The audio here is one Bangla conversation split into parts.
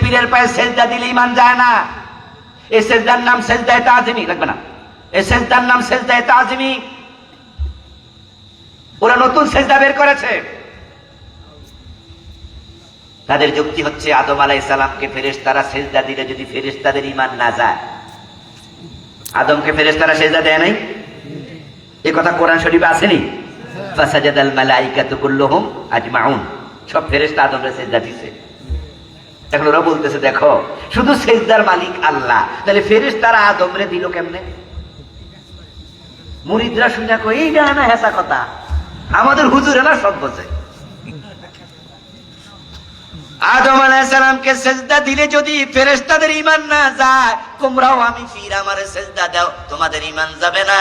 পীরের পায়ে সেজদা দিলে ঈমান যায় না। এই সেজদার নাম সেজদায়ে তাজিমি, লাগবে না, এই সেজদার নাম সেজদায়ে তাজিমি। ওরা নতুন সেজদা বের করেছে। তাদের যুক্তি হচ্ছে আদম আলাইহিস সালামকে ফেরেশতারা সেজদা দিলে যদি ফেরেশতাদের ঈমান না যায়, আদমকে ফেরেশতারা সেজদা দেয় নাই, এই কথা কোরআন শরীফে আসেনি? ফাসাজাদাল মালাইকাতু কুল্লুহুম আজমাউন, সব ফেরেশতা আদমকে সেজদা দিয়েছে। এখন ওরা বলতেছে দেখো শুধু সেজদার মালিক আল্লাহ, তাহলে ফেরেশতারা আদমরে দিল কেমনে? মুরিদরা শুনে কই এই না হেসা কথা, আমাদের হুজুরেরা সব বোঝে। আদম আলাইহিস সালামকে সেজদা দিলে যদি ফেরেশতাদের ঈমান না যায়, তোমরাও আমি ফির আমারে সেজদা দাও, তোমাদের ঈমান যাবে না।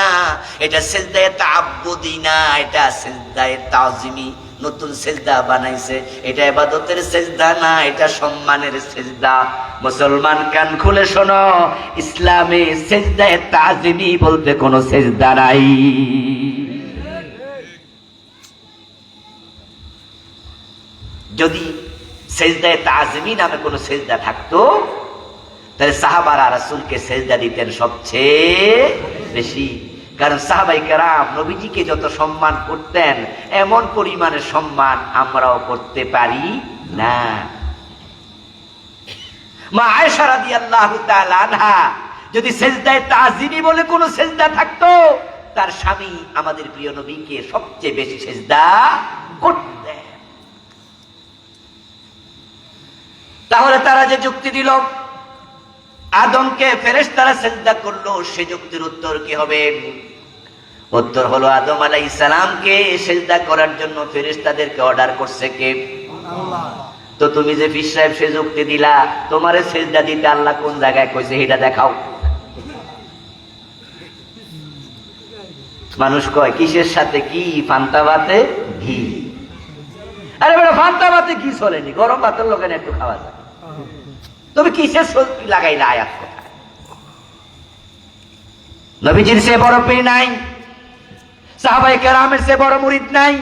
এটা সেজদায়ে তাআব্বুদি না, এটা সেজদায়ে তাজিমি। নতুন সেজদা বানাইছে, এটা ইবাদতের সেজদা না, এটা সম্মানের সেজদা। মুসলমান কান খুলে শোনো, ইসলামে সেজদায়ে তাজিমি বলতে কোনো সেজদা নাই। যদি সেজদায়ে তাজিমি নামে কোন সেজদা থাকতো, তাহলে সাহাবারা রাসূলকে সেজদা দিতেন সবচেয়ে বেশি। কারণ সাহাবায়ে কেরাম নবীজিকে যত সম্মান করতেন, এমন পরিমাণের সম্মান আমরাও করতে পারি না। মা আয়েশা রাদিয়াল্লাহু তাআলা আনহা যদি সেজদায়ে তাজিমি বলে কোন সেজদা থাকতো, তার স্বামী আমাদের প্রিয় নবীকে সবচেয়ে বেশি সেজদা করতেন। তাহলে তারা যে যুক্তি দিল আদমকে ফেরেশতারা সেজদা করলো, সে যুক্তির উত্তর কি হবে? উত্তর হলো আদম আলাইহিস সালামকে সেজদা করার জন্য ফেরেশতাদেরকে অর্ডার করছে কে? আল্লাহ। তো তুমি যে পীর সাহেব সে যুক্তি দিলা, তোমারে সেজদা দিতে আল্লাহ কোন জায়গায় কইছে এটা দেখাও। মানুষ কয় কিসের সাথে কি, ফান্তা ভাতে ঘি। আরে বেটা ফান্তা ভাতে ঘি চলেনি, গরম ভাতের লোকের একটু খাওয়া যায়। তুমি কিসের লাগাইলা আয়াত কোথায়? নবীজির সে বড় পীর নাই, সাহাবায়ে কেরামের সে বড় মুরিদ নাই।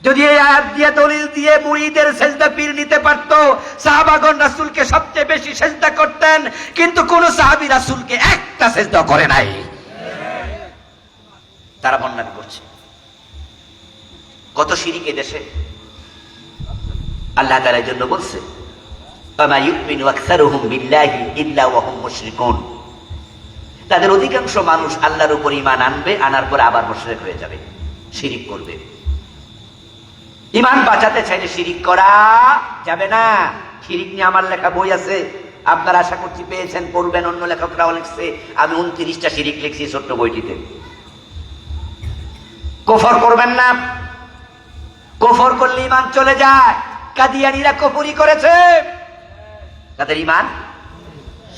যদি এই আয়াত দিয়ে দলিল দিয়ে মুরিদের সেজদা পীর নিতে পারতো, সাহাবাগণ রাসূলকে সবচেয়ে বেশি সেজদা করতেন, কিন্তু কোন সাহাবী রাসূলকে একটা সেজদা করে নাই। তারা বর্ণনা করছে কত শিরিক এ দেশে। আল্লাহ তাআলার জন্য বলছে ওয়া ইউমিনু আকসারুহুম বিল্লাহি ইল্লা ওয়া হুম মুশরিকুন। তাদের অধিকাংশ মানুষ আল্লাহর উপর ঈমান আনবে, আনার পর আবার মুশরিক হয়ে যাবে, শিরিক করবে। ঈমান বাঁচাতে চাইলে শিরিক করা যাবে না। শিরিক নিয়ে আমার লেখা বই আছে, আপনারা আশা করছি পেয়েছেন, পড়বেন, অন্য লেখকরাও লিখছে। আমি 29টা শিরিক লিখছি ছোট্ট বইটিতে। কুফর করবেন না, কুফর করলে ঈমান চলে যায়। কাদিয়ানীরা কুফরি করেছে, তাদের ঈমান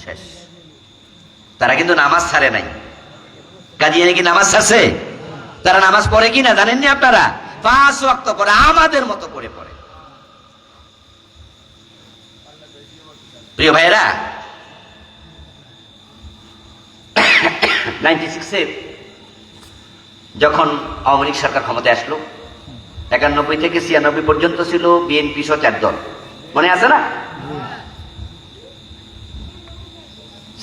শেষ। তারা কিন্তু নামাজ ছাড়ে নাই। কাদিয়ানী কি নামাজ ছাড়ছে? তারা নামাজ পড়ে কি না জানেননি আপনারা? 5 ওয়াক্ত পড়ে, আমাদের মতো করে পড়ে। প্রিয় ভাইয়েরা, 96-এ যখন আওয়ামী লীগ সরকার ক্ষমতায় আসলো, 91 থেকে 96 পর্যন্ত ছিল বিএনপি সহ 4 দল, মনে আছে না?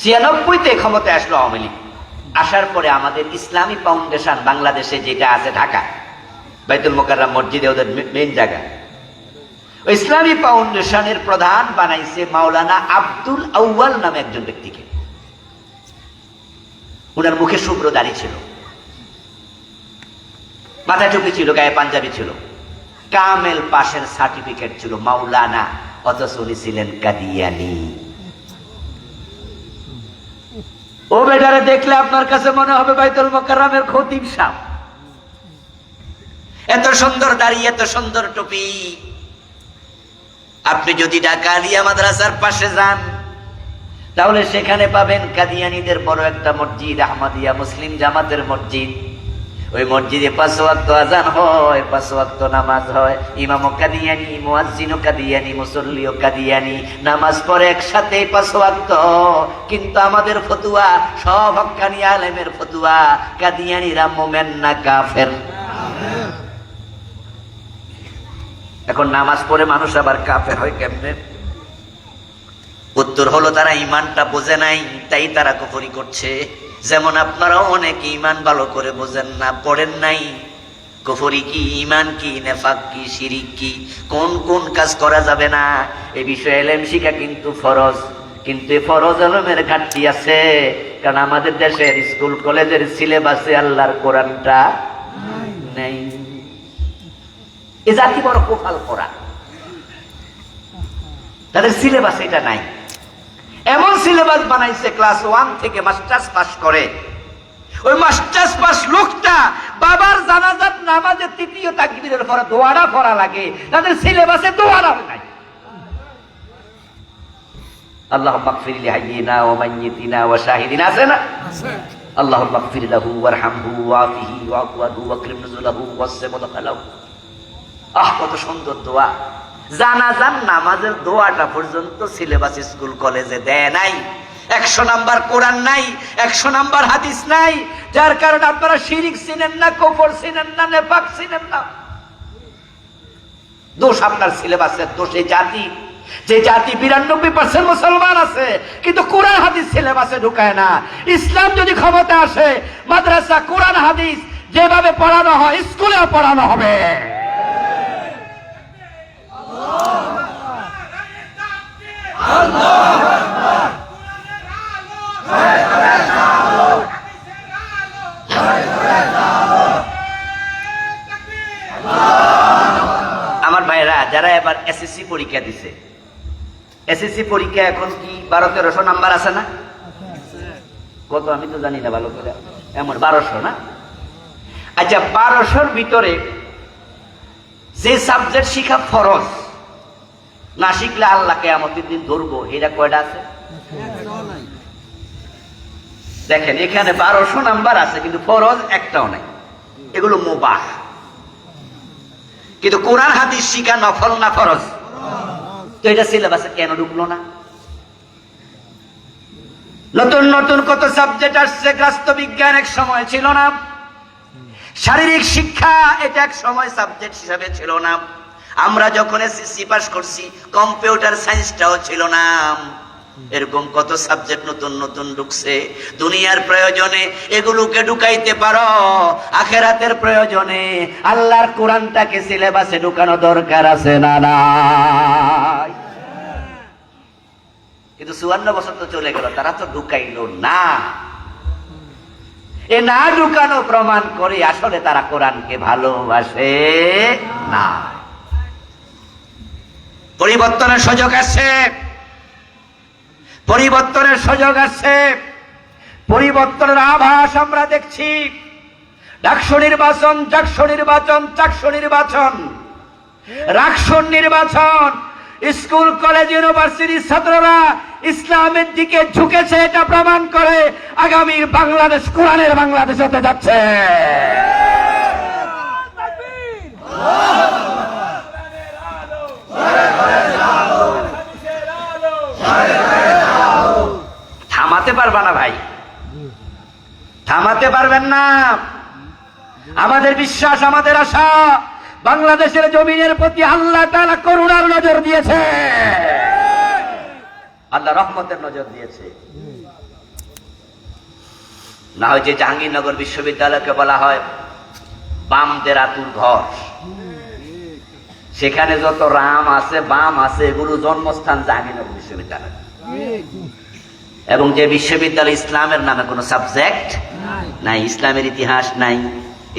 96-তে ক্ষমতায় আসলো আওয়ামী লীগ। আসার পরে আমাদের ইসলামী ফাউন্ডেশন বাংলাদেশে যেটা আছে ঢাকা বাইতুল মোকাররম মসজিদে ওদের মেইন জায়গা, ওই ইসলামী ফাউন্ডেশনের প্রধান বানাইছে মাওলানা আব্দুল আউয়াল নামে একজন ব্যক্তিকে। ওনার মুখে শুভ্র দাড়ি ছিল, মাথায় টুপি ছিল, গায়ে পাঞ্জাবি ছিল, কামেল পাশের সার্টিফিকেট ছিল মাওলানা, অথচ উনি ছিলেন কাদিয়ানী। ও বেটারে দেখলে আপনার কাছে মনে হবে বাইতুল মোকাররমের খতিব সাহেব। এত সুন্দর দাড়ি, এত সুন্দর টুপি। আপনি যদি ঢাকা আলিয়া মাদ্রাসার পাশে যান, তাহলে সেখানে পাবেন কাদিয়ানীদের বড় একটা মসজিদ, আহমদিয়া মুসলিম জামাতের মসজিদ। ওই মসজিদে 5 ওয়াক্ত আযান হয়, 5 ওয়াক্ত নামাজ হয়। ইমামও কাদিয়ানী, মুয়াজ্জিনও কাদিয়ানী, মুসল্লিও কাদিয়ানী, নামাজ পড়ে একসাথে 5 ওয়াক্ত। কিন্তু আমাদের ফতুয়া, সব হক্কানি আলেমের ফতুয়া, কাদিয়ানীরা মুমিন না কাফের। এখন নামাজ পড়ে মানুষ আবার কাফের হয় কেমনে? উত্তর হলো তারা ইমানটা বোঝে নাই, তাই তারা কুফরি করছে। যেমন আপনারাও অনেকে ইমান ভালো করে বোঝেন না, পড়েন নাই। কুফরি কি, ইমান কি, নেফাক কি, শিরিক কি, কোন কোন কাজ করা যাবে না, এই বিষয়ে ইলম শিখা কিন্তু ফরজ। কিন্তু এই ফরজ ইলমের ঘাটতি আছে, কারণ আমাদের দেশের স্কুল কলেজের সিলেবাসে আল্লাহর কোরআনটা নেই। এ জাতি বড় কোপাল করা, তাদের সিলেবাসে এটা নাই। এমন সিলেবাস বানাইছে ক্লাস 1 থেকে মাস্টার্স পাস করে, ওই মাস্টার্স পাস লোকটা বাবার জানাজাত নামাজের তৃতীয় তাকবীরের পরে দোয়াটা পড়া লাগে, তাদের সিলেবাসে দোয়াটা নাই। আল্লাহুম্মা গফির লিহাইয়িনা ওয়া মাইয়িতিনা ওয়া শাহিদিনা, আছে না? আল্লাহুম্মা গফির লাহু ওয়ারহামহু ওয়াফিহি ওয়াকওয়াহু ওয়াকরিম নুজুলাহু ওয়াসসি মুদখালাহু। কত সুন্দর দোয়া। জানাজার নামাজের দোয়াটা পর্যন্ত সিলেবাস স্কুল কলেজে দেয় নাই। 100 নাম্বার কোরআন নাই, 100 নাম্বার হাদিস নাই, যার কারণে আপনারা শিরিক চিনেন না, কুফর চিনেন না, নেফাক চিনেন না। দোষ আপনার সিলেবাসের দোষ। এই জাতি, যে জাতি 92% মুসলমান আছে কিন্তু কোরআন হাদিস সিলেবাসে ঢুকায় না। ইসলাম যদি ক্ষমতা আসে, মাদ্রাসা কোরআন হাদিস যেভাবে পড়ানো হয় স্কুলেও পড়ানো হবে। আমার ভাইরা যারা এবার এসএসসি পরীক্ষা দিছে, এসএসসি পরীক্ষা এখন কি 1200-1300 নাম্বার আছে না? কত আমি তো জানি না ভালো করে, এমন 1200 না? আচ্ছা, 1200-র ভিতরে যে সাবজেক্ট শিখা ফরজ, না শিখলে আল্লাহ কিয়ামতের দিন ধরবো, এটা কয়টা আছে? দেখেন এখানে 1200 নাম্বার আছে কিন্তু ফরজ একটাও নাই, এগুলো মুবাহ। কিন্তু কোরআন হাদিস শিখা নফল না ফরজ? তো এটা সিলেবাসে কেন ঢুকলো না? নতুন নতুন কত সাবজেক্ট আসছে। রাষ্ট্রবিজ্ঞান এক সময় ছিল না, শারীরিক শিক্ষা এটা এক সময় সাবজেক্ট হিসাবে ছিল না। আমরা যখন এসএসসি পাস করছি কম্পিউটার সায়েন্সটাও ছিল না। এরকম কত সাবজেক্ট নতুন নতুন ঢুকছে। দুনিয়ার প্রয়োজনে এগুলোকে ঢুকাইতে পারো, আখিরাতের প্রয়োজনে আল্লাহর কোরআনটাকে সিলেবাসে ঢুকানো দরকার আছে না নাই? কিন্তু 54 বছর তো চলে গেল, তারা তো ঢুকাইলো না। এ না ঢুকানো প্রমাণ করে আসলে তারা কোরআনকে ভালোবাসে না। পরিবর্তনের সুযোগ আছে, পরিবর্তনের সুযোগ আছে। পরিবর্তনের আভাস আমরা দেখছি। ডাকসু নির্বাচন, জাকসু নির্বাচন, চাকসু নির্বাচন, রাকসুর নির্বাচন, স্কুল কলেজ ইউনিভার্সিটির ছাত্ররা ইসলামের দিকে ঝুঁকেছে, এটা প্রমাণ করে আগামী বাংলাদেশ কোরআনের বাংলাদেশ হতে যাচ্ছে। থামাতে পারবা না ভাই, থামাতে পারবেন না। আমাদের বিশ্বাস, আমাদের আশা, বাংলাদেশের জমিনের প্রতি আল্লাহ তাআলা করুণার নজর দিয়েছে, আল্লাহ রহমতের নজর দিয়েছে। না হয় যে জাহাঙ্গীরনগর বিশ্ববিদ্যালয়কে বলা হয় বামদের আতুর ঘর, সেখানে যত রাম আছে, বাম আছে, এগুলো জন্মস্থান জাহাঙ্গীরনগর বিশ্ববিদ্যালয়। এবং যে বিশ্ববিদ্যালয় ইসলামের নামে কোনো সাবজেক্ট নাই, ইসলামের ইতিহাস নাই,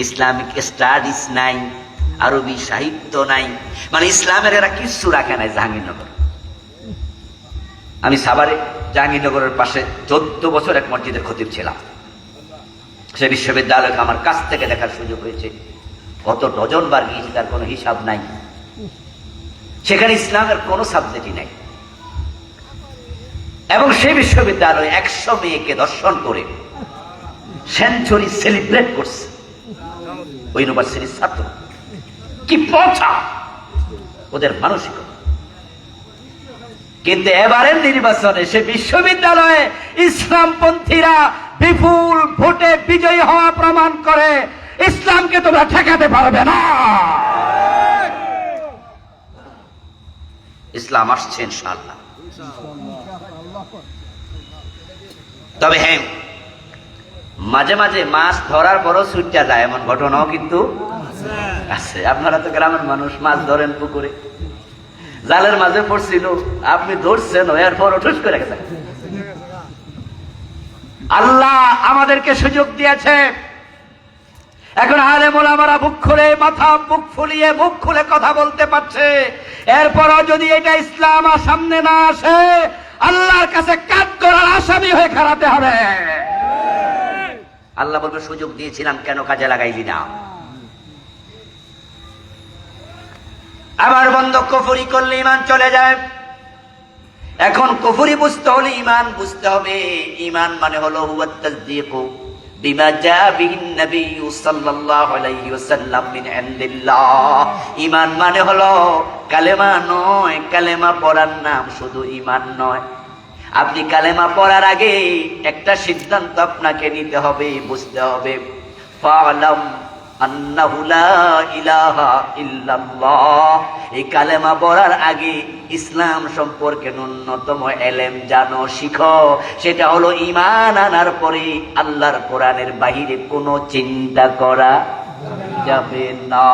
ইসলামিক স্টাডিজ নাই, আরবি সাহিত্য নাই, মানে ইসলামের এরা কিছু রাখে নাই জাহাঙ্গীরনগর। আমি সাভারে জাহাঙ্গীরনগরের পাশে 14 বছর এক মসজিদের খতিব ছিলাম। সে বিশ্ববিদ্যালয়কে আমার কাছ থেকে দেখার সুযোগ হয়েছে, কত ডজন বার গিয়েছি তার কোনো হিসাব নাই। সেখানে ইসলামের কোনো সাবজেক্টই নাই। এবং সেই বিশ্ববিদ্যালয়ে 100 মেয়েকে দর্শন করে সেঞ্চুরি সেলিব্রেট করছে ওই ইউনিভার্সিটির ছাত্র। কি পচা ওদের মানসিকতা। কিন্তু এবারের নির্বাচনে সে বিশ্ববিদ্যালয়ে ইসলামপন্থীরা বিপুল ভোটে বিজয়ী হওয়া প্রমাণ করে ইসলামকে তোমরা ঠেকাতে পারবে না। ইসলাম আসছে ইনশাআল্লাহ। তবে হ্যাঁ, মাঝে মাঝে মাছ ধরার পরও ছুটতে যায় এমন ঘটনাও কিন্তু আছে। আপনারা তো গ্রামের মানুষ, মাছ ধরেন পুকুরে, জালের মাঝে পড়ছিল, আপনি ধরছেন, এরপর ঠুস করে গেছে। আল্লাহ আমাদেরকে সুযোগ দিয়েছে, এখন আলেম ওলামারা বুক খুলে, মাথা বুক ফুলিয়ে মুখ খুলে কথা বলতে পারছে। এরপরও যদি এটা ইসলাম আর সামনে না আসে, আল্লাহর কাছে কাঠ করার আসামি হয়ে খাড়াতে হবে। আল্লাহ বলবে সুযোগ দিয়েছিলাম, কেন কাজে লাগাইলি না? আবার বন্ধ কুফরি করলে ঈমান চলে যায়। এখন কুফরি বুঝতে হলে ঈমান বুঝতে হবে। ঈমান মানে হলো হুয়াত তাসদীকু বিমা জা বিহিন নবী সাল্লাল্লাহু আলাইহি ওয়াসাল্লাম মিন ইনদিল্লাহ। ঈমান মানে হলো কালেমা নয়, কালেমা পড়ার নাম শুধু ঈমান নয়। আপনি কালেমা পড়ার আগে একটা সিদ্ধান্ত আপনাকে নিতে হবে, বুঝতে হবে। ফালাম আন্নাহু লা ইলাহা ইল্লাল্লাহ। এই কালেমা পড়ার আগে ইসলাম সম্পর্কে ন্যূনতম এলেম জানো, শিখো। সেটা হলো ঈমান আনার পরে আল্লাহর কোরআনের বাহিরে কোনো চিন্তা করা যাবে না।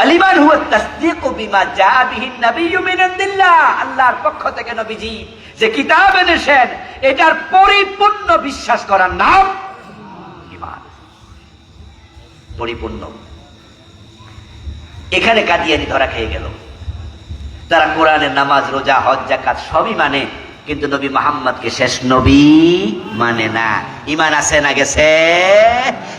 আল-ঈমান হুয়া তাসদীকু বিমা জা বিহিন নবিয়্যু মিন ইনদিল্লাহ। আল্লাহর পক্ষ থেকে নবীজি যে কিতাব এনেছেন, এটার পরিপূর্ণ বিশ্বাস করার নাম ঈমান। পরিপূর্ণ। এখানে কাদিয়ানি ধরা খেয়ে গেল। তারা কোরআনের নামাজ, রোজা, হজ, যাকাত সবই মানে, কিন্তু নবী মুহাম্মদকে শেষ নবী মানে না। ঈমান আছে না গেছে?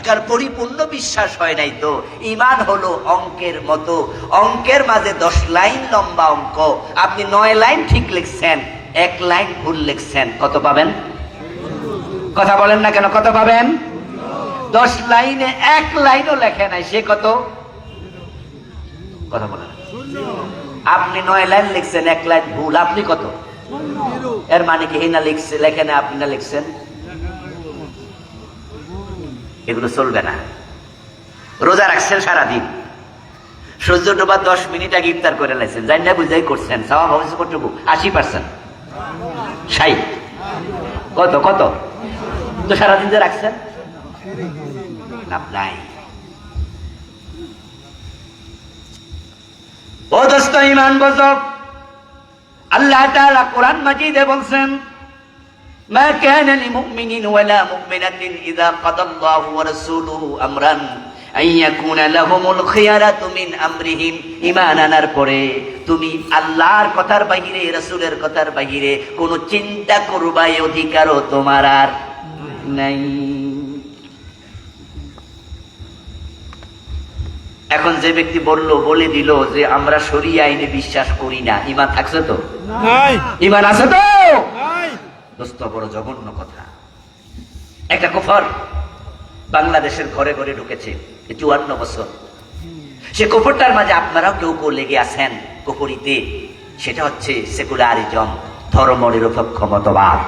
কারণ পরিপূর্ণ বিশ্বাস হয় নাই তো। ঈমান হলো অঙ্কের মতো, অঙ্কের মাঝে 10 লাইন লম্বা অঙ্ক, আপনি 9 লাইন ঠিক লিখছেন, 1 লাইন ভুল লিখছেন, কত পাবেন? কথা বলেন না কেন? কত পাবেন? 10 লাইনে 1 লাইনও লেখে নাই, সে কত? কথা বলেন। আপনি 9 লাইন লিখছেন, 1 লাইন ভুল, আপনি কত? এর মানে কি না লিখছে, লেখে না, আপনি না লিখছেন? এগুলো চলবে না। রোজা রাখছেন সারাদিন, সূর্য ডোবা 10 মিনিট আগে ইফতার করে লাইছেন, জানি না বুঝাই করছেন, সওয়াব হবে কতটুকু? 80%, 60, কত কত? তো সারাদিন যে রাখছেন লাভ নাই। ও দোস্ত, ঈমান বোঝো। আল্লাহ তাআলা কোরআন মাজিদে বলছেন, মা কানা লিমুমিনিন ওয়ালা মুমিনাতিন ইযা কাদাল্লাহু ওয়া রাসূলুহু আমরান আন ইয়াকুনা লাহুমুল খিয়ারাতু মিন আমরিহিম। ঈমান আনার পরে তুমি আল্লাহর কথার বাহিরে, রাসূলের কথার বাহিরে কোনো চিন্তা করবা, এই অধিকারও তোমার আর নাই। এখন যে ব্যক্তি বলে দিল যে আমরা শরিয়া আইনে বিশ্বাস করি না, ঈমান থাকছে তো? নাই। ঈমান আছে তো? নাই। দোস্ত, বড় জঘন্য কথা। একটা কুফর বাংলাদেশের ঘরে ঘরে ঢুকেছে 54 বছর। সে কুফরটার মাঝে আপনারাও কেউ কেউ লেগে আছেন কুফরিতে। সেটা হচ্ছে সেকুলারিজম, ধর্মনিরপেক্ষ মতবাদ।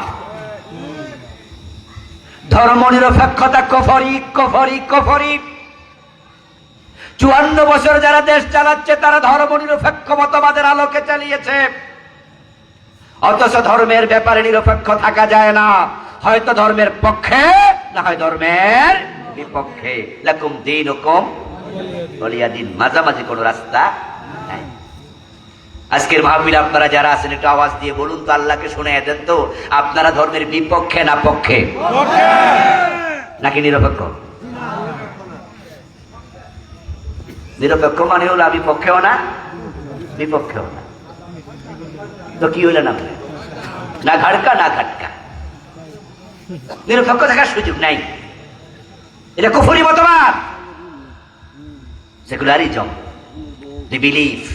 ধর্মনিরপেক্ষতা কফরি, কফরি, কফরি। 54 বছর যারা দেশ চালাচ্ছে, তারা ধর্মনিরপেক্ষ মতবাদের আলোকে চালিয়েছে। অথচ ধর্মের ব্যাপারে নিরপেক্ষ থাকা যায় না, হয়তো ধর্মের পক্ষে, না হয় ধর্মের বিপক্ষে। লাকুম দীনুকুম ওয়ালিয়া দীন, মাঝামাঝি কোনো রাস্তা নাই। আজকের মাহফিলে আপনারা যারা আছেন, একটু আওয়াজ দিয়ে বলুন তো, আল্লাহকে শুনিয়ে দেন তো, আপনারা ধর্মের বিপক্ষে না পক্ষে? নাকি নিরপেক্ষ? নিরপেক্ষ মানে হলো আমি পক্ষেও না, বিপক্ষেও না। তো কি হইলেন আপনি? না ঘাড়কা না ঘাটকা, নিরপেক্ষ থাকার সুযোগ নাই। এটা কুফরি মতবাদ, secularism. They believe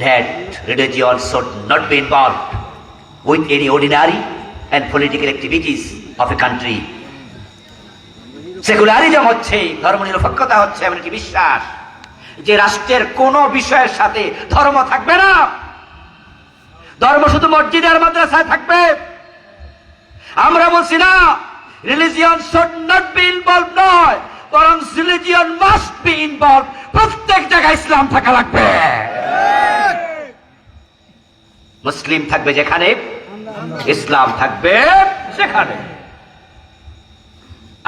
that religion should not be involved with any ordinary and political activities of a country. Secularism হচ্ছে, ধর্মনিরপেক্ষতা হচ্ছে এমন একটি বিশ্বাস যে রাষ্ট্রের কোন বিষয়ের সাথে ধর্ম থাকবে না। ধর্ম শুধু মসজিদ আর মাদ্রাসায় থাকবে। আমরা বলছি না religion should not be involve, নয়, বরং রিলিজিয়ন মাস্ট বি ইনভলভ। প্রত্যেক জায়গায় ইসলাম থাকা লাগবে। মুসলিম থাকবে যেখানে, ইসলাম থাকবে সেখানে।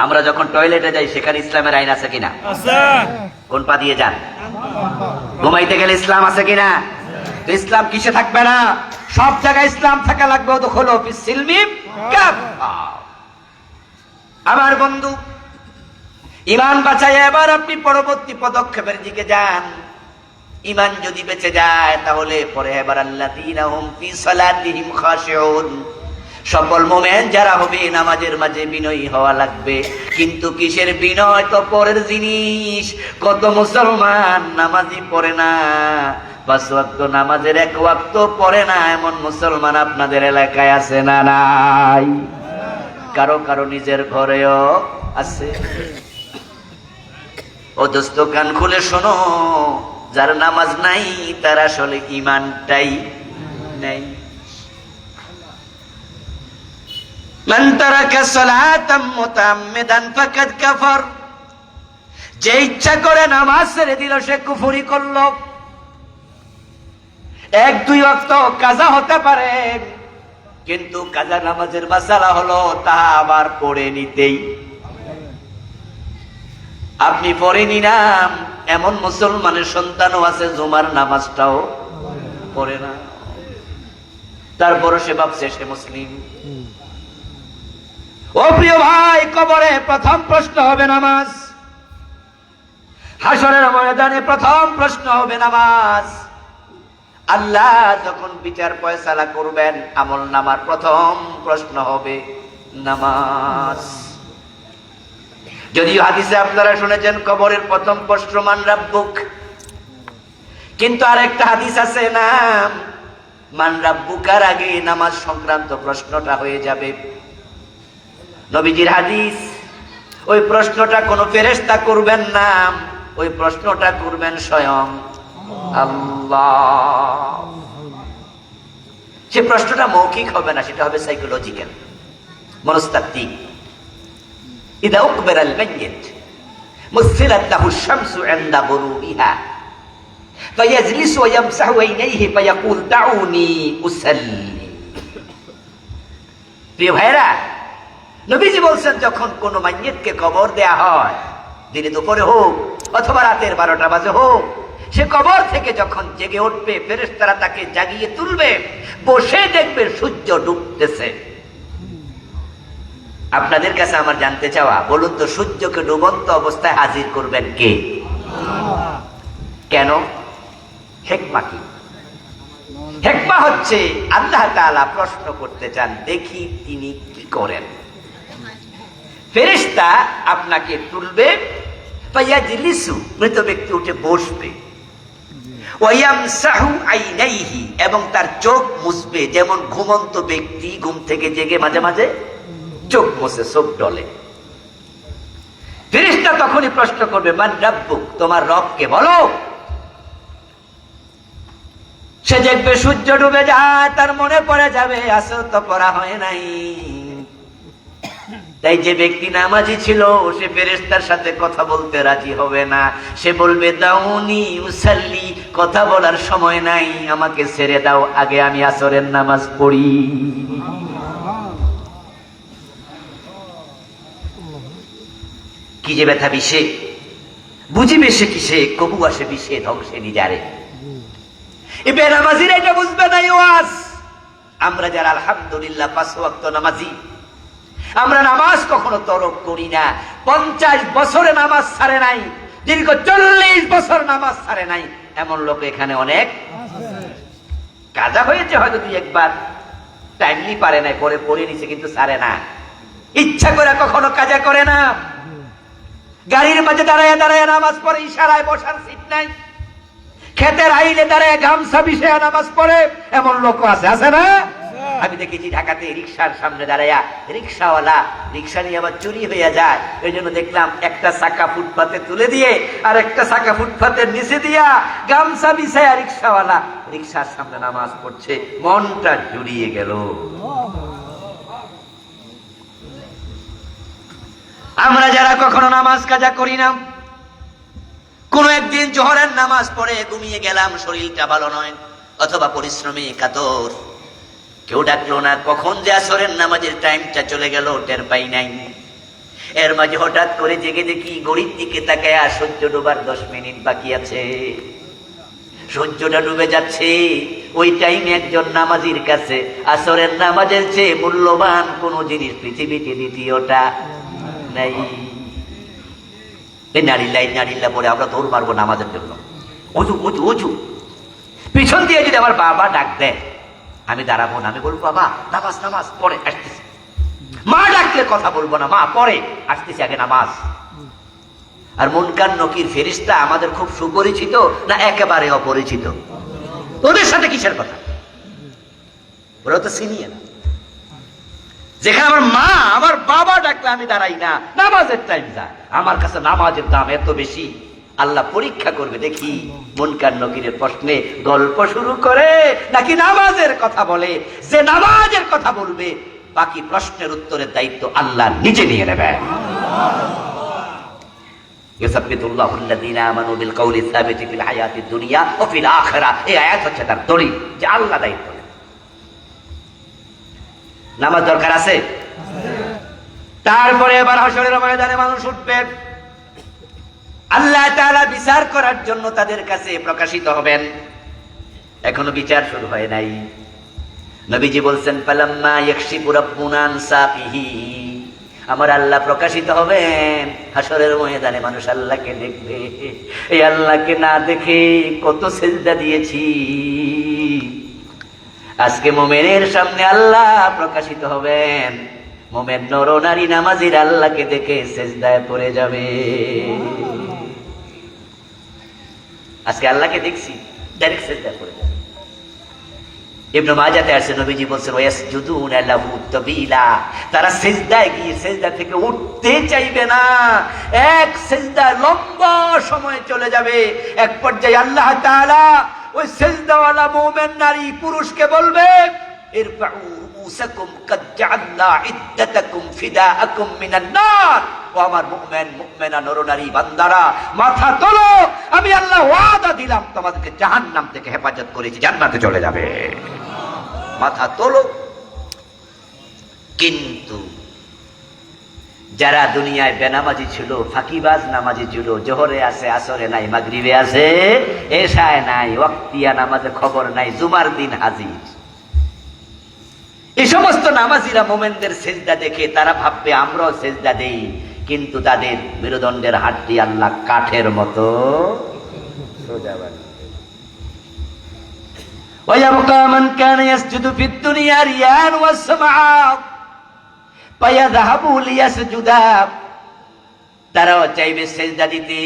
আমরা যখন টয়লেটে যাই সেখানে ইসলামের আইন আছে কিনা? কোন পা দিয়ে যান? ঘুমাইতে গেলে ইসলাম আছে কিনা? তো ইসলাম কিসে থাকবে না? সব জায়গায় ইসলাম থাকা লাগবে। দখলো ফিস সিলমি কাফা। আমার বন্ধু, ঈমান বাঁচায় এবার আপনি পরবর্তী পদক্ষেপের দিকে যান। ঈমান যদি বেঁচে যায় তাহলে পরে এবার আল্লাযীনা হুম ফি সালাতিহিম খাশিউন, সকল মুমিন যারা হবে নামাজের মাঝে বিনয়ী হওয়া লাগবে। কিন্তু কিসের বিনয়? তো পরের জিনিস। কত মুসলমান নামাজই পড়ে না, 5 ওয়াক্ত নামাজের 1 ওয়াক্ত পড়ে না, এমন মুসলমান আপনাদের এলাকায় আছে না নাই? কারো কারো নিজের ঘরেও আছে। ও দোস্ত, কান খুলে শোনো, যার নামাজ নাই তার আসলে ঈমানটাই নাই। মান তারাকা সালাতাম মুতাআম্মিদান ফাকাদ কাফার, যে ইচ্ছা করে নামাজ ছেড়ে দিল সে কুফরি করলো। 1-2 ওয়াক্ত কাজা হতে পারে, কিন্তু কাজা নামাজের মাসালা হলো তা আবার পড়ে নিতেই। আপনি পড়েনি না, এমন মুসলমানের সন্তানও আছে জুমার নামাজটাও পড়ে না, তারপরও সে ভাবছে সে মুসলিম। ও প্রিয় ভাই, কবরে প্রথম প্রশ্ন হবে নামাজ, হাসরের ময়দানে প্রথম প্রশ্ন হবে নামাজ। আল্লাহ যখন বিচার ফয়সালা করবেন, আমল নামার প্রথম প্রশ্ন হবে নামাজ। যদিও হাদিসে আপনারা শুনেছেন কবরের প্রথম প্রশ্ন মান রাব্বুক, কিন্তু আরেকটা হাদিস আছে না, মান রাব্বুকার আগে নামাজ সংক্রান্ত প্রশ্নটা হয়ে যাবে। নবীজির হাদিস, ওই প্রশ্নটা কোনো ফেরেশতা করবেন না, ওই প্রশ্নটা করবেন স্বয়ং আল্লাহ। সে প্রশ্নটা মৌখিক হবে না, সেটা হবে সাইকোলজিক্যাল, মনস্তাত্ত্বিক। ইদা উকবিরাল মাইয়িত মুসিলাত লাহু শামসু ইনদা গুরুবিহা ফায়াজলিসু ওয়া ইয়ামসাহু আইনাইহি ফায়াকুল দাউনি উসাল্লি। প্রিয় ভাইরা, নবীজি বলছেন যখন কোন মাইয়িতকে কবর দেয়া হয়, দিনে দুপুরে হোক অথবা রাতের 12টা বাজে হোক, সে কবর থেকে যখন জেগে উঠবে, ফেরেশতারা তাকে জাগিয়ে তুলবে, বসে দেখবে সূর্য ডুবতেছে। আপনাদের কাছে আমার জানতে চাওয়া, বলুন তো সূর্যকে ডুবন্ত অবস্থায় হাজির করবেন কে? কেন? হিকমা কি? হিকমা হচ্ছে আল্লাহ তাআলা প্রশ্ন করতে চান, দেখি তিনি কি করেন। ফেরেশতা আপনাকে তুলবে, ফায়াজলিসু, মৃত ব্যক্তি উঠে বসবে, ওয়ায়ামসাহু আইনাইহি, এবং তার চোখ মুছবে। যেমন ঘুমন্ত ব্যক্তি ঘুম থেকে জেগে মাঝে মাঝে চোখ মুছে, চোখ ডলে। ফেরেশতা তখনই প্রশ্ন করবে মান রাব্বুক, তোমার রবকে বলো। সে দেখবে সূর্য ডুবে যায়, তার মনে পড়ে যাবে আসর তো পড়া হয় নাই। তাই যে ব্যক্তি নামাজি ছিল সে ফেরেশতার সাথে কথা বলতে রাজি হবে না, সে বলবে দাউনি উসাল্লি, কথা বলার সময় নাই, আমাকে ছেড়ে দাও, আগে আমি আসরের নামাজ পড়ি। কি যে ব্যথা বিষে, বুঝিবে সে কিসে, কবু আসে বিষে ধ্বংসে নিজারে। এ বেনামাজিরা এটা বুঝবে না। ওয়াজ আমরা যারা আলহামদুলিল্লাহ 5 ওয়াক্ত নামাজি, আমরা নামাজ কখনো তরক করি না। 50 বছরে নামাজ ছাড়ে নাই, দীর্ঘ 40 বছর নামাজ ছাড়ে নাই, এমন লোক এখানে অনেক। কাজা হয়েছে হয়তো 2-1 টাইমলি পারে নাই, পরে পড়ে নিছে, কিন্তু ছাড়ে না। ইচ্ছা করে কখনো কাজা করে না। গাড়ির মাঝে দাঁড়ায় দাঁড়ায় নামাজ পড়ে, ইশারায় বসার সিট নাই। ক্ষেতের আইলে দাঁড়ায় গামছা বিছায়া নামাজ পড়ে, এমন লোক আছে, আছে না? আমি দেখেছি ঢাকাতে রিক্সার সামনে দাঁড়ায়া, রিক্সাওয়ালা রিক্সা নিয়ে আবার চুরি হয়ে যায়, ওই জন্য দেখলাম একটা চাকা ফুটপাতে তুলে দিয়ে আর একটা চাকা ফুটপাতের নিচে দিয়া গামছা বিছায়া রিক্সাওয়ালা রিক্সার সামনে নামাজ পড়ছে। মনটা জুড়িয়ে গেল। আমরা যারা কখনো নামাজ কাজা করি না, কোন একদিন জোহরের নামাজ পড়ে ঘুমিয়ে গেলাম, শরীরটা ভালো নয়, অথবা পরিশ্রমী কাতর, কেউ ডাকলো না। কখন যে আসরের নামাজের টাইমটা চলে গেল টের পাই নাই। এর মাঝে হঠাৎ করে জেগে দেখি ঘড়ির দিকে তাকায় সূর্য ডোবার 10 মিনিট বাকি আছে। সূর্যটা ডুবে যাচ্ছে। ওই টাইমে একজন নামাজির কাছে আসরের নামাজের চেয়ে মূল্যবান কোন জিনিস পৃথিবীতে দ্বিতীয়টা নাই। নারিল্লা পরে আমরা দৌড় মারবো নামাজের জন্য। উঁচু উঁচু উঁচু। পিছন দিয়ে যদি আমার বাবা ডাক দেয়, আমি দাঁড়াবো না, আমি বলবো বাবা নামাজ নামাজ পরে আসতেছি। মা ডাকলে কথা বলবো না, মা পরে আসতেছি, আগে নামাজ। আর মুনকার নকির ফেরেশতা আমাদের খুব সুপরিচিত না একেবারে অপরিচিত? ওদের সাথে কিসের কথা? ওরা তো সিনিয়র। যেখানে আমার মা আমার বাবা ডাকলে আমি দাঁড়াই না, নামাজের টাইম যায়, আমার কাছে নামাজের দাম এত বেশি। আল্লাহ পরীক্ষা করবে, দেখি মুনকার নকিরের প্রশ্নে গল্প শুরু করে নাকি নামাজের কথা বলে। যে নামাজের কথা বলবে বাকি প্রশ্নের উত্তরের দায়িত্ব আল্লাহ নিজে নিয়ে নেবে। ইউসাব্বিতুল্লাহু আল্লাযীনা আমানু বিল কওলি সাবিতি ফিল হায়াতিদ দুনিয়া ওয়া ফিল আখিরাহ। এই আয়াত হচ্ছে তার দলিল যে আল্লাহ দায়িত্ব নেন। নামাজ দরকার আছে। তারপরে এবার হাশরের ময়দানে মানুষ উঠবে, আল্লাহ তাআলা বিচার করার জন্য তাদের কাছে প্রকাশিত হবেন। এখনো বিচার শুরু হয় নাই। নবীজি বলছেন ফালাম্মা ইয়াকশিফু রাব্বুনা আন সাকিহি, আমার আল্লাহ প্রকাশিত হবেন হাশরের ময়দানে। মানুষ আল্লাহকে দেখবে। এই আল্লাহকে না দেখে কত সেজদা দিয়েছি। আজকে মুমিনের সামনে আল্লাহ প্রকাশিত হবেন। মুমিন নর নারী নামাজির আল্লাহকে দেখে সেজদায় পড়ে যাবে। আজকে আল্লাহকে দেখছি, ডাইরেক্ট সেজদায় পড়ে যাবে। ইবনে মাজাতে আছে নবীজি বলছেন ওয়াসজুদুনা লাহু তাবিলা, তারা সিজদায় গিয়ে সিজদা থেকে উঠতে চাইবে না। এক সিজদায় লম্বা সময় চলে যাবে। এক পর্যায়ে আল্লাহ তাআলা ওই সিজদাওয়ালা মুমিন নারী পুরুষকে বলবে ইরফাউ রুউসাকুম কাদ জাআলনা ইদ্দাতাকুম ফিদাআকুম মিনান নার। ও আমার মুমিন মুমিনা নরনারী বান্দারা, মাথা তোলো, আমি আল্লাহ ওয়াদা দিলাম তোমাদেরকে জাহান্নাম থেকে হেফাজত করেছি, জান্নাতে চলে যাবে। মাথা তোলো। কিন্তু যারা দুনিয়ায় বেনামাজি ছিল, ফাঁকিবাজ নামাজি ছিল, জোহরে আছে, আসরে নাই, মাগরিবে আছে, এশায় নাই, ওয়াক্তিয়া নামাজে খবর নাই, জুমার দিন হাজির। এই সমস্ত নামাজিরা মোমেনদের সেজদা দেখে তারা ভাববে আমরাও সেজদা দেই, কিন্তু তাদের মেরুদণ্ডের হাড্ডি আল্লাহ কাঠের মতো সোজা বানিয়ে। ويبقى من كان يسجد في الدنيا رياء والسمعا فيذهبوا ليسجدا, তারাও চাইবে সেজদা দিতে,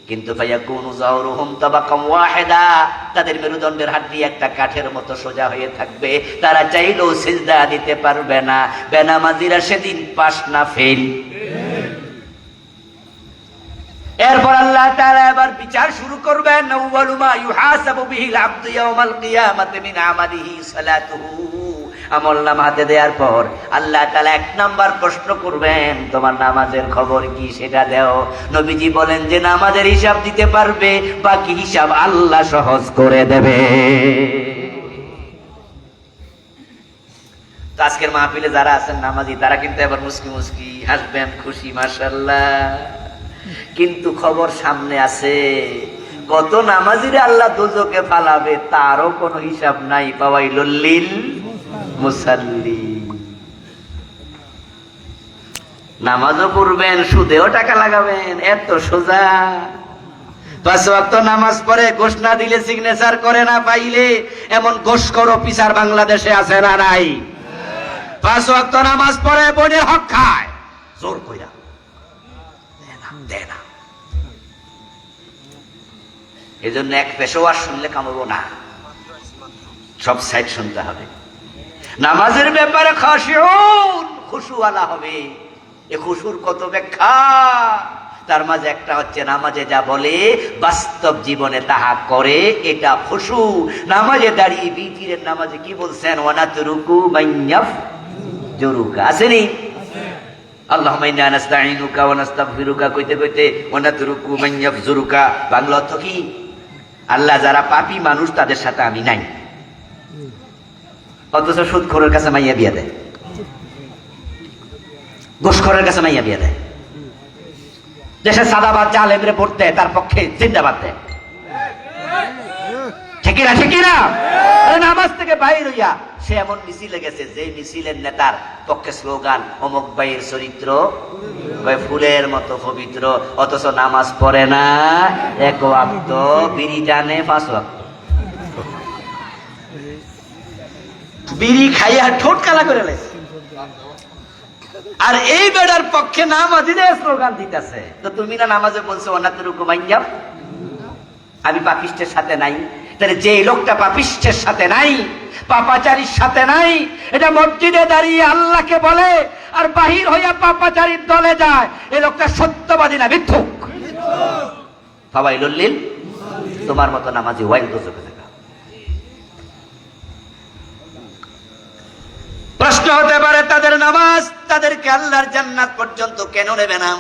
কিন্তু ফায়াকুনু যাওরুহুম তাবাকাম ওয়াহিদা, তাদের মেরুদণ্ডের হাড্ডি একটা কাঠের মতো সোজা হয়ে থাকবে। তারা চাইলেও সেজদা দিতে পারবে না। বেনামাজিরা সেদিন পাস না ফেল। এরপর আল্লাহ তাআলা এবার বিচার শুরু করবেন। আউয়ালু মা ইউহাসাবু বিহিল আবদু ইয়াওমাল কিয়ামাতি মিন আমালিহি সালাতুহু। আমলনামা হাতে দেওয়ার পর আল্লাহ তাআলা এক নাম্বার প্রশ্ন করবেন, তোমার নামাজের খবর কি সেটা দাও। নবীজি বলেন যে নামাজের হিসাব দিতে পারবে, বাকি হিসাব আল্লাহ সহজ করে দেবে। তো আজকের মাহফিলে যারা আছেন নামাজি, তারা কিন্তু এবার মুস্কি মুস্কি হাসবেন, খুশি মাশাআল্লাহ। কিন্তু খবর সামনে আছে, কত নামাজিরে আল্লাহ দোজখে ফালাবে তারও কোনো হিসাব নাই। ফাওয়াইলুল লিল মুসাল্লিন। নামাজও পড়বেন, সুদেও টাকা লাগাবেন, এত সোজা। 5 ওয়াক্ত নামাজ পড়ে ঘোষ না দিলে সিগনেচার করে না পাইলে, এমন ঘোষখোর অফিসার বাংলাদেশে আছে না নাই? 5 ওয়াক্ত নামাজ পড়ে বোনের হক খায় জোর কইরা, দেয় না। এই জন্য এক পেশোয়ার শুনলে কামড়বো না, সব সাইড শুনতে হবে। নামাজের ব্যাপারে খাশিউন, খুশুওয়ালা হবে। এ খুশুর কত ব্যাখ্যা, তার মাঝে একটা হচ্ছে নামাজে যা বলে বাস্তব জীবনে তাহা করে, এটা খুশু। নামাজে দাঁড়িয়ে বিতিরের নামাজে কি বলছেন? ওয়ানাতরুকু মাইয়াফজুরুকা, আসেনি? আল্লাহুম্মা ইন্না নাস্তাঈনুকা ওয়া নাস্তাগফিরুকা কইতে কইতে ওয়ানাতরুকু মাইয়াফজুরুকা, বাংলা অর্থ কি? আল্লাহ যারা পাপী মানুষ তাদের সাথে আমি নাই, অথচ সুদখোরের কাছে মাইয়া বিয়া দেয়, ঘুষখোরের কাছে মাইয়া বিয়া দেয়, দেশে সাদাবাদ জালেমরে পড়তে তার পক্ষে জিন্দাবাদ দেয়। ঠিকিরা ঠিকিরা নামাজ থেকে বাইর হইয়া সে এমন মিছিলে গেছে যে মিছিলের নেতার পক্ষে স্লোগান অমুক ভাইয়ের চরিত্র ফুলের মতো পবিত্র, অথচ নামাজ পড়ে না, এক ওয়াক্ত বিড়ি টানে 5 ওয়াক্ত, বিড়ি খাইয়া ঠোঁট কালা করে লেছে। আর এই বেড়ার পক্ষে নামাজিদের স্লোগান দিতেছে। তো তুমি না নামাজে বলছো অনাতুরুকু মাইয়াম, আমি পাপিষ্টের সাথে নাই। তাহলে যে লোকটা পাপিষ্টের সাথে নাই, পাপাচারীর সাথে নাই, এটা মসজিদে দাঁড়িয়ে আল্লাহকে বলে আর বাহির হইয়া পাপাচারীর দলে যায়, এই লোকটা সত্যবাদী না মিথ্যুক। ফাওয়াইলুল লিল, তোমার মতো নামাজি ওয়াইল দোজখে থাকা। প্রশ্ন হতে পারে তাদের নামাজ তাদেরকে আল্লাহর জান্নাত পর্যন্ত কেন নেবে না,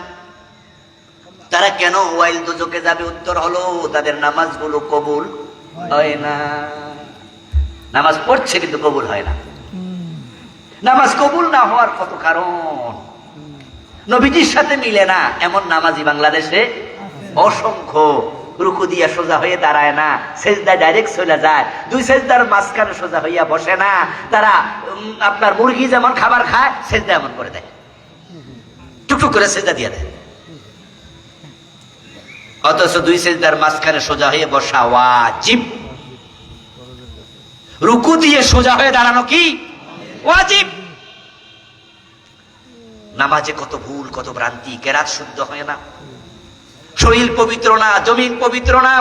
তারা কেন ওয়াইল দোজখে যাবে? উত্তর হলো তাদের নামাজগুলো কবুল হয় না। নামাজ পড়ছে কিন্তু কবুল হয় না। নামাজ কবুল না হওয়ার কত কারণ, নবীজির সাথে মিলে না এমন নামাজি বাংলাদেশে অসংখ্য। রুকু দিয়া সোজা হয়ে দাঁড়ায় না, সেজদা ডাইরেক্ট চলে যায়, 2 সেজদার মাঝখানে সোজা হইয়া বসে না। তারা আপনার মুরগি যেমন খাবার খায় সেজদা এমন করে দেয়, টুকটুক করে সেজদা দিয়ে দেয়। অথচ 2 সেজদার মাঝখানে সোজা হয়ে বসা ওয়াজিব। রুকু দিয়ে সোজা হয়ে দাঁড়ানো কি ওয়াজিব। নামাজে কত ভুল, কত ভ্রান্তি, কেরাত শুদ্ধ হয় না, শরীর পবিত্র না, জমিন পবিত্র না,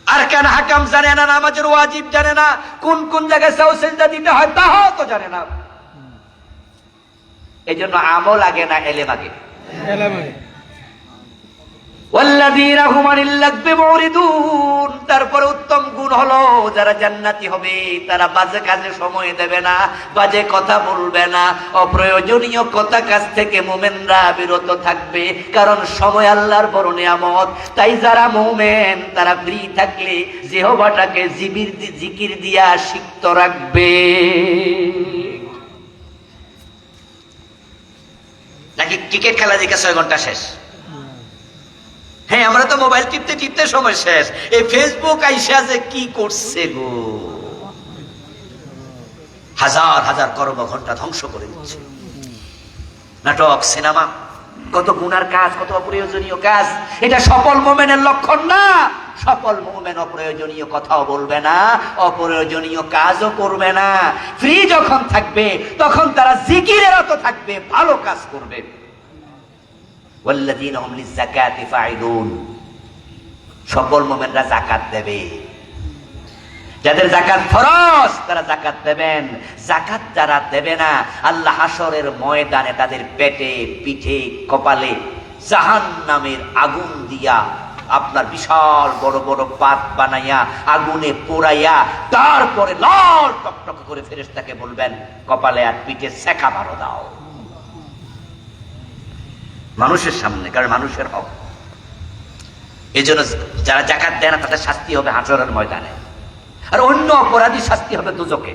আরকান হাকাম জানে না, নামাজের ওয়াজিব জানে না, কোন কোন জায়গায় সাও সেজদা দিতে হয় তাও তো জানে না। এই জন্য আমল আগে না এলেম আগে। ওয়াল্লাযীনা হুম আনিল লাগবি মুরিদুন। তারপরে উত্তম গুণ হলো যারা জান্নাতি হবে তারা বাজে কাজে সময় দেবে না, বাজে কথা বলবে না, অপ্রয়োজনীয় কথা কাজ থেকে মুমিনরা বিরত থাকবে। কারণ সময় আল্লাহর বড় নিয়ামত। তাই যারা মুমিন তারা ফ্রি থাকলে জিহ্বাটাকে জিকির দিয়া সিক্ত রাখবে। নাকি ক্রিকেট খেলা দেখে 6 ঘন্টা শেষ? হ্যাঁ, আমরা তো মোবাইল টিপতে টিপতে সময় শেষ। এই ফেসবুক আইসা যে কি করছে গো, হাজার হাজার কর্মঘণ্টা ধ্বংস করে দিচ্ছে। নাটক, সিনেমা, কত গুনার কাজ, কত অপ্রয়োজনীয় কাজ। এটা সফল মুমিনের লক্ষণ না। সফল মুমিন অপ্রয়োজনীয় কথাও বলবে না, অপ্রয়োজনীয় কাজও করবে না। ফ্রি যখন থাকবে তখন তারা জিকিরের রত থাকবে, ভালো কাজ করবে। ওয়াল্লাযীনা হুম লিয-যাকাতি ফাঈলুন। সকল মুমিনরা যাকাত দেবে। যাদের যাকাত ফরজ তারা যাকাত দেবেন। যাকাত যারা দেবে না আল্লাহ হাশরের ময়দানে তাদের পেটে, পিঠে, কপালে জাহান্নামের আগুন দিয়া আপনার বিশাল বড় বড় পাত বানাইয়া আগুনে পোড়াইয়া তারপরে লাল টকটক করে ফেরেশতাকে বলবেন কপালে আর পিঠে সেকা মারো দাও। মানুষের সামনে, কারণ মানুষের হক। এই জন্য যারা যাকাত দেয় না তাদের শাস্তি হবে হাশরের ময়দানে, আর অন্য অপরাধী শাস্তি হবে দুজকে।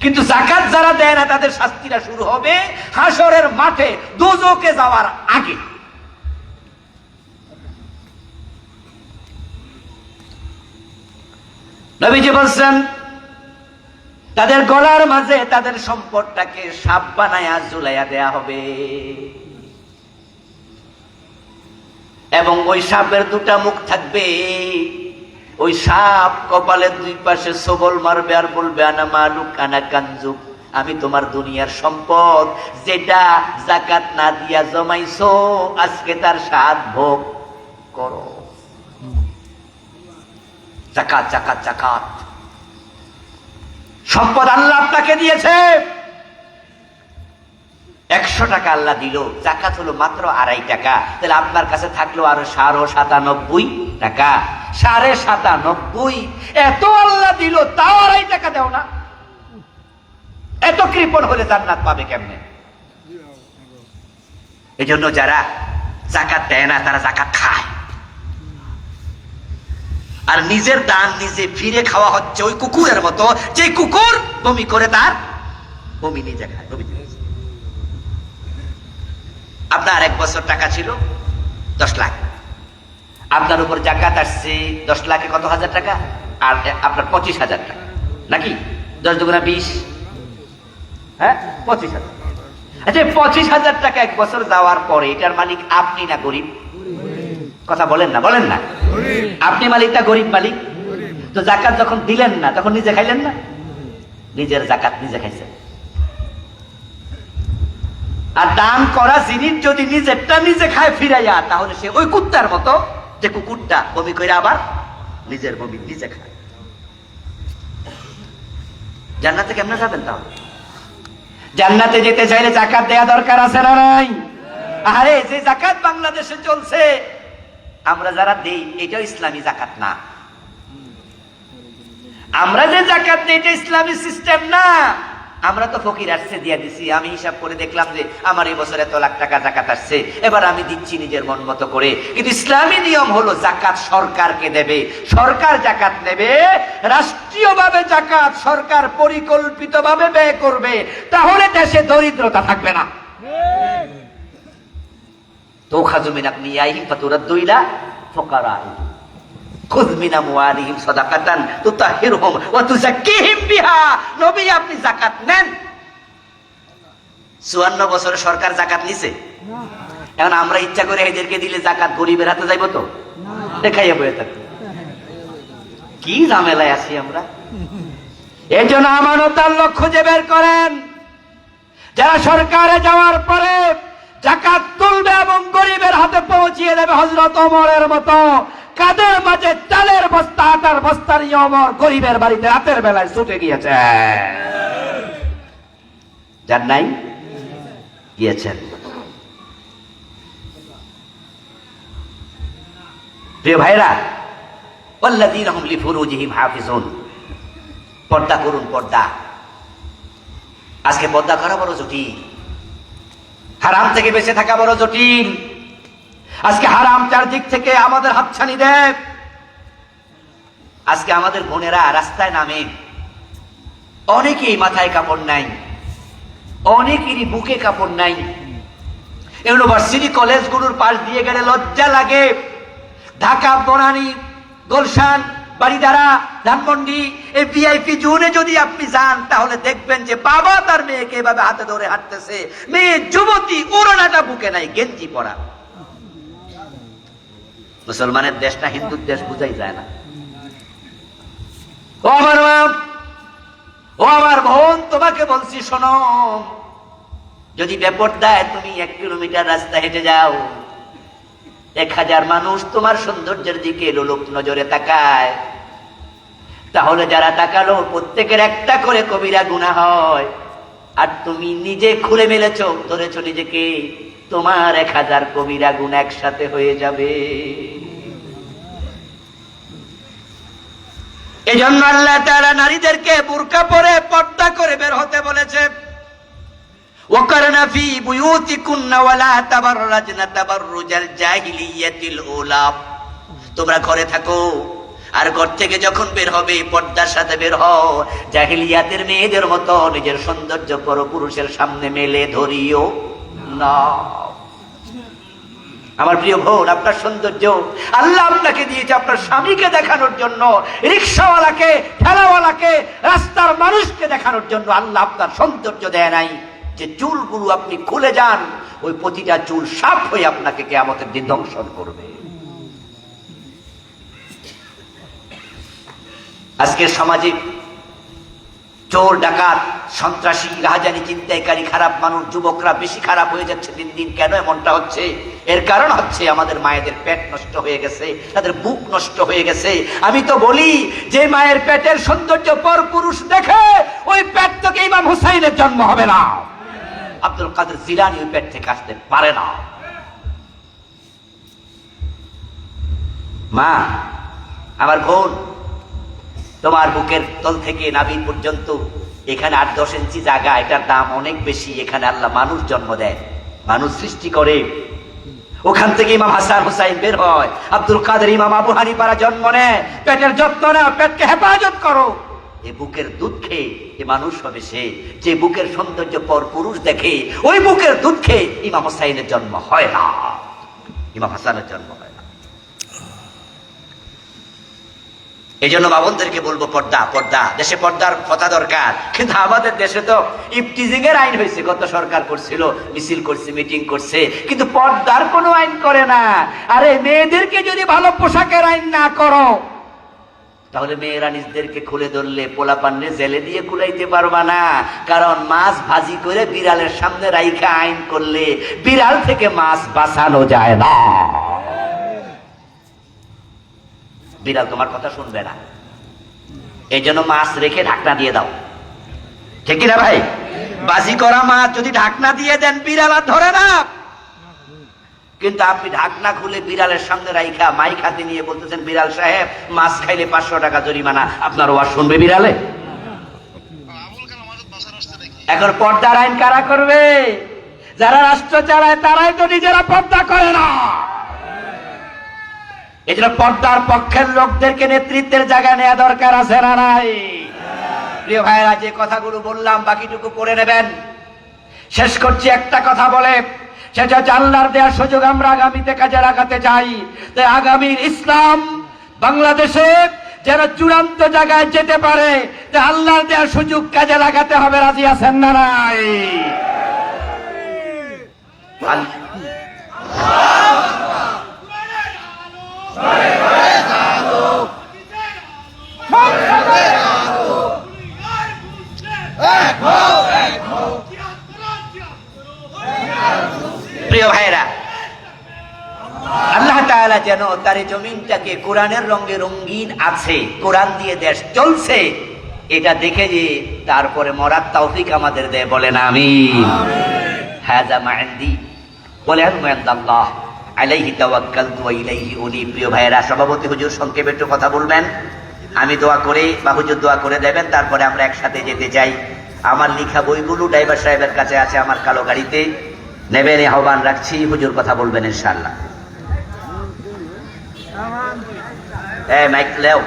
কিন্তু যাকাত যারা দেয় না তাদের শাস্তিটা শুরু হবে হাশরের মাঠে দুজকে যাওয়ার আগে। নবীজি বলছেন তাদের গলার মাঝে তাদের সম্পদটাকে সাপ বানায়া ঝুলাইয়া দেয়া হবে, এবং ওই সাপের 2টা মুখ থাকবে। ওই সাপ কপালের 2 পাশে সবল মারবে আর বলবে আনা মালুক আনা কানজুক, আমি তোমার দুনিয়ার সম্পদ যেটা যাকাত না দিয়া জমাইছো আজকে তার স্বাদ ভোগ করো। যাকাত যাকাত যাকাত। সম্পদ আল্লাহ আপনাকে দিয়েছে, 100 টাকা আল্লাহ দিল, যাকাত হলো মাত্র 2.5 টাকা। তাহলে আপনার কাছে থাকলো আরো 97 টাকা। 97.5 এত আল্লাহ দিল, তাও 2.5 টাকা দেও না? এত কৃপণ হলে জান্নাত পাবে কেমনে? এই জন্য যারা যাকাত দেয় না তারা যাকাত খায়। আর নিজের দান নিজে ফিরে খাওয়া হচ্ছে ওই কুকুরের মতো, যে কুকুর বমি করে তার বমি নিজে খায়। আপনার 1 বছর টাকা ছিল 10 লাখ, আপনার উপর জাকাত আসছে 10 লাখে কত হাজার টাকা, আর আপনার 25,000 টাকা, নাকি 10 দুগুণা 20, হ্যাঁ 25,000। আচ্ছা 25,000 টাকা 1 বছর যাওয়ার পরে এটার মালিক আপনি না গরিব? কথা বলেন না, বলেন না। আপনি মালিক না গরিব মালিক? তো জাকাত যখন দিলেন না তখন নিজে খাইলেন না? নিজের জাকাত নিজে খাইছেন। আর দান করা জিনিস যদি নিজেরটা নিজে খায় ফিরাইয়া, তাহলে সে ওই কুত্তার মতো, যে কুকুরটা বমি করে আবার নিজের বমি নিজে খায়। জান্নাতে কেমনে যাবেন তাহলে? জান্নাতে যেতে চাইলে জাকাত দেয়া দরকার আছে না নাই? আরে যে জাকাত বাংলাদেশে চলছে আমরা যারা দেই, এটাও ইসলামী জাকাত না। আমরা যে জাকাত দেই এটা ইসলামী সিস্টেম না। আমরা তো ফকির আসছে দিয়া দিছি। আমি হিসাব করে দেখলাম যে আমার এই বছর এত লাখ টাকা জাকাত আসছে, এবার আমি দিচ্ছি নিজের মন মতো করে। কিন্তু ইসলামী নিয়ম হলো জাকাত সরকারকে দেবে, সরকার জাকাত নেবে, রাষ্ট্রীয়ভাবে জাকাত সরকার পরিকল্পিতভাবে ব্যয় করবে, তাহলে দেশে দরিদ্রতা থাকবে না। তো খাজুমিন আপনি আইহিম ফাতুরাদ্দু ইলা ফুকারাইহিম খুয মিন আমওয়ালিহিম সাদাকাতান তুতাহিরুহুম ওয়া তুযাক্কিহিম বিহা। নবী আপনি যাকাত নেন। 54 বছরে সরকার যাকাত নিছে, এখন আমরা ইচ্ছা করে এদেরকে দিলে যাকাত গরিবের হাতে যাইব তো? দেখাইয়া বয়ে থাকবে। কি ঝামেলায় আছি আমরা। এই জন্য আমানতার লক্ষ্য খুঁজে বের করেন। যারা সরকারে যাওয়ার পরে জাকাত তুলবে এবং গরিবের হাতে পৌঁছিয়ে দেবে হযরত ওমরের মতো, কাদের মাঝে চালের বস্তা আটার বস্তা নিয়ে ওমর গরিবের বাড়িতে রাতের বেলায় ছুটে গিয়েছে। যার নাই গিয়েছেন। প্রিয় ভাইরা, ওয়াল্লাযীনা হুম লিফুরুজিহিম হাফিজুন, পর্দা করুন, পর্দা। আজকে পর্দা করা বড় জটিল, হারাম থেকে বেঁচে থাকা বড় জটিল। আজকে হারাম চারদিক থেকে আমাদের হাতছানি দেয়। আজকে আমাদের বোনেরা রাস্তায় নামে, অনেকেই মাথায় কাপড় নাই, অনেকেরই বুকে কাপড় নাই। ইউনিভার্সিটি কলেজগুলোর পাশ দিয়ে গেলে লজ্জা লাগে। ঢাকা, বনানী, গুলশান, বাড়িধারা, ধানমন্ডি, এই ভিআইপি জোনে যদি আপনি যান তাহলে দেখবেন যে বাবা তার মেয়েকে এভাবে হাতে ধরে হাঁটতেছে, মেয়ে যুবতী, ওড়নাটা বুকে নাই, গেঞ্জি পরা। মুসলমানের দেশ না হিন্দুর দেশ বুঝাই যায় না। ও আমার মা, ও আমার বোন, তোমাকে বলছি শোনো, যদি বেপরদায় তুমি 1 কিলোমিটার রাস্তা হেঁটে যাও, 1000 মানুষ তোমার সৌন্দর্যের দিকে লোলুপ নজরে তাকায়, তাহলে যারা তাকালো প্রত্যেকের একটা করে কবিরা গুনাহ হয়। আর তুমি নিজে খুলে মেলেছো, ধরেছো নিজেকে, তোমার 1000 কবিরা গুনাহ একসাথে হয়ে যাবে। এজন্য আল্লাহ তাআলা নারীদেরকে বুরকা পরে পর্দা করে বের হতে বলেছে। ওয়াকারনা ফি বুয়ুতিকুন্না ওয়ালা তাবাররাজনা তাবাররুজাল জাহিলিয়াতিল উলা। তোমরা ঘরে থাকো, আর ঘর থেকে যখন বের হবে পর্দার সাথে বের হও। জাহিলিয়াতের মেয়েদের মতো নিজের সৌন্দর্য পরপুরুষের সামনে মেলে ধরিও না। আমার প্রিয় বোন, আপনার সৌন্দর্য আল্লাহ আপনাকে দিয়েছে আপনার স্বামীকে দেখানোর জন্য, রিকশাওয়ালাকে, ঠেলাওয়ালাকে, রাস্তার মানুষকে দেখানোর জন্য আল্লাহ আপনার সৌন্দর্য দেয় নাই। যে চুলগুলো আপনি খুলে যান, ওই প্রতিটা চুল সাপ হয়ে আপনাকে কিয়ামতের দিন দংশন করবে। আজকের সমাজে চোর, ডাকাত, সন্ত্রাসী, রাহাজানি, চিন্তাইকারী, খারাপ মানুষ, যুবকরা বেশি খারাপ হয়ে যাচ্ছে দিন দিন। কেন এমনটা হচ্ছে? এর কারণ হচ্ছে আমাদের মায়েদের পেট নষ্ট হয়ে গেছে, তাদের বুক নষ্ট হয়ে গেছে। আমি তো বলি, যে মায়ের পেটের সৌন্দর্য পর পুরুষ দেখে, ওই পেট থেকে ইমাম হুসাইনের জন্ম হবে না, আব্দুল কাদের জিলানী ওই পেট থেকে আসতে পারে না। মা, আমার বোন, তোমার বুকের তল থেকে নাভির পর্যন্ত এখানে 8-10 ইঞ্চি জায়গা, এটার দাম অনেক বেশি। এখানে আল্লাহ মানুষ জন্ম দেয়, মানুষ সৃষ্টি করে। ওখান থেকে ইমাম হাসান হুসাইন বের হয়, আব্দুল কাদের ইমাম আবু হানিফার জন্ম নেয়। পেটের যত্ন নাও, পেটকে হেফাজত করো। এই বুকের দুধ খেয়ে এ মানুষ হবে সে, যে বুকের সৌন্দর্য পর পুরুষ দেখে, ওই বুকের দুধ খেয়ে ইমাম হুসাইনের জন্ম হয় না, ইমাম হাসানের জন্ম হয় না। এই জন্য মা বোনদেরকে বলবো, পর্দা পর্দা। দেশে পর্দার কথা দরকার, কিন্তু আমাদের দেশে তো ইফটিজিং এর আইন হয়েছে। গত সরকার করছিল, মিছিল করছে, মিটিং করছে, কিন্তু পর্দার কোনো আইন করে না। আরে মেয়েদেরকে যদি ভালো পোশাকের আইন না করো, তাহলে মেয়েরা নিজেদেরকে খুলে ধরলে পোলাপান্নে জেলে দিয়ে কুলাইতে পারবা না। কারণ মাছ ভাজি করে বিড়ালের সামনে রাইখা আইন করলে বিড়াল থেকে মাছ বাঁচানো যায় না। বিড়াল তোমার কথা শুনবে না, এই জন্য মাছ রেখে ঢাকনা দিয়ে দাও, ঠিক কিনা ভাই? বাজি করা মাছ যদি ঢাকনা দিয়ে দেন, বিড়াল আর ধরে না। কিন্তু আপনি ঢাকনা খুলে বিড়ালের সামনে রাইখা মাইক হাতে নিয়ে বলতেছেন, বিড়াল সাহেব মাছ খাইলে 500 টাকা জরিমানা, আপনার ওয়াজ শুনবে বিড়ালে? এখন পর্দার আইন কারা করবে? যারা রাষ্ট্র চালায় তারাই তো নিজেরা পর্দা করে না। এই জন্য পর্দার পক্ষের লোকদেরকে নেতৃত্বের জায়গা নেওয়া দরকার আছে না নাই? প্রিয় ভাইরা, যে কথাগুলো বললাম বাকিটুকু পড়ে নেবেন। শেষ করছি একটা কথা বলে, সেটা হচ্ছে আল্লাহর দেওয়ার সুযোগ আমরা আগামীতে কাজে লাগাতে চাই। তাই আগামীর ইসলাম বাংলাদেশে যেন চূড়ান্ত জায়গায় যেতে পারে, তাই আল্লাহর দেওয়ার সুযোগ কাজে লাগাতে হবে। রাজি আছেন না নাই? প্রিয় ভাইরা, আল্লাহ তাআলা যেন তার জমিনটাকে কোরআনের রঙে রঙিন আছে, কোরআন দিয়ে দেশ চলছে, এটা দেখে যে তারপরে মরার তৌফিক আমাদের দেয়। বলেন আমিন। হাযা মা ইনদি ওয়া লা ইল্লাল্লাহ আলাইহি তাওয়াক্কালতু ওয়া ইলাইহি উনীব। প্রিয় ভাইরা, সভাপতি হুজুর সংক্ষেপে একটু কথা বলবেন, আমি দোয়া করে বা হুজুর দোয়া করে দেবেন, তারপরে আমরা একসাথে যেতে চাই। আমার লেখা বইগুলো ড্রাইভার সাহেবের কাছে আছে, আমার কালো গাড়িতে নেবেন, আহ্বান রাখছি। হুজুর কথা বলবেন ইনশাআল্লাহ। মাইক লেও।